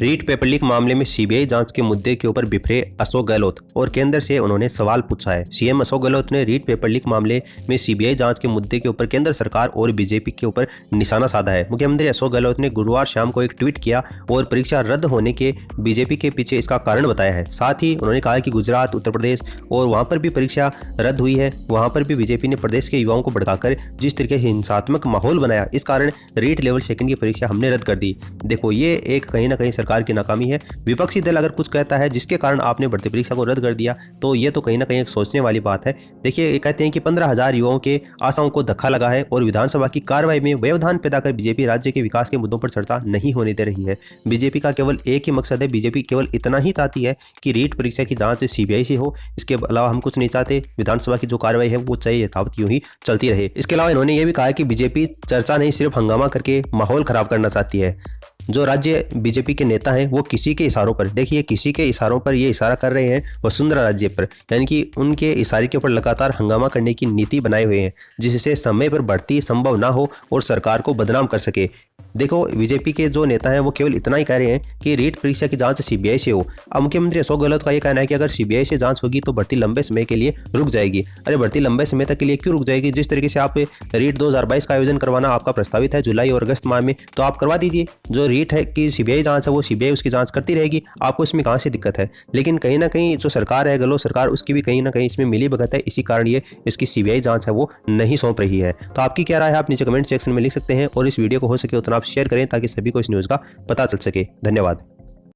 REET paper leak मामले में CBI जांच के मुद्दे के ऊपर बिफरे अशोक गहलोत और केंद्र से उन्होंने सवाल पूछा है। सीएम अशोक गहलोत ने रीट पेपर लीक मामले में सीबीआई जांच के मुद्दे के ऊपर केंद्र सरकार और बीजेपी के ऊपर निशाना साधा है। मुख्यमंत्री अशोक गहलोत ने गुरुवार शाम को एक ट्वीट किया और परीक्षा रद्द होने के बीजेपी के पीछे इसका कारण बताया है। साथ ही उन्होंने कहा कि गुजरात, उत्तर प्रदेश और वहां पर भी परीक्षा रद्द हुई है, वहां पर भी बीजेपी ने प्रदेश के युवाओं को भड़काकर जिस तरीके से हिंसात्मक माहौल बनाया, इस कारण रीट लेवल सेकंड की परीक्षा हमने रद्द कर दी। देखो, ये एक कहीं ना कहीं सरकार की नाकामी है। विपक्षी दल अगर कुछ कहता है जिसके कारण आपने भर्ती परीक्षा को रद्द कर दिया, तो ये तो कहीं ना कहीं एक सोचने वाली बात है। देखिए, ये कहते हैं कि 15,000 युवाओं के आशाओं को धक्का लगा है और विधानसभा की कार्रवाई में व्यवधान पैदा कर बीजेपी राज्य के विकास के मुद्दों पर चर्चा नहीं होने दे रही है। बीजेपी का केवल एक ही मकसद है, बीजेपी केवल इतना ही चाहती है कि रीट परीक्षा की जांच सीबीआई से हो। इसके अलावा हम कुछ नहीं चाहते। विधानसभा की जो कार्रवाई है वो चाहिए यथावत यूं ही चलती रहे। इसके अलावा इन्होंने ये भी कहा कि बीजेपी चर्चा नहीं, सिर्फ हंगामा करके माहौल खराब करना चाहती है। जो राज्य बीजेपी के नेता हैं वो किसी के इशारों पर, देखिए किसी के इशारों पर ये इशारा कर रहे हैं वसुंधरा राज्य पर, यानी कि उनके इशारे के ऊपर लगातार हंगामा करने की नीति बनाए हुए हैं, जिससे समय पर भर्ती संभव ना हो और सरकार को बदनाम कर सके। देखो, बीजेपी के जो नेता हैं वो केवल इतना ही कह रहे हैं कि रीट परीक्षा की जांच सीबीआई से हो। अब मुख्यमंत्री अशोक गहलोत का ये कहना है कि अगर सीबीआई से जांच होगी तो भर्ती लंबे समय के लिए रुक जाएगी। अरे, भर्ती लंबे समय तक के लिए क्यों रुक जाएगी? जिस तरीके से आप रीट 2022 का आयोजन करवाना आपका प्रस्तावित है जुलाई और अगस्त माह में, तो आप करवा दीजिए। जो रीट है कि सीबीआई जांच है वो सीबीआई उसकी जांच करती रहेगी, आपको इसमें कहाँ से दिक्कत है? लेकिन कहीं ना कहीं जो सरकार है, गहलोत सरकार, उसकी भी कहीं ना कहीं इसमें मिली भगत है, इसी कारण ये इसकी सीबीआई जांच है वो नहीं सौंप रही है। तो आपकी क्या राय है, आप नीचे कमेंट सेक्शन में लिख सकते हैं और इस वीडियो को हो सके उतना आप शेयर करें ताकि सभी को इस न्यूज़ का पता चल सके। धन्यवाद।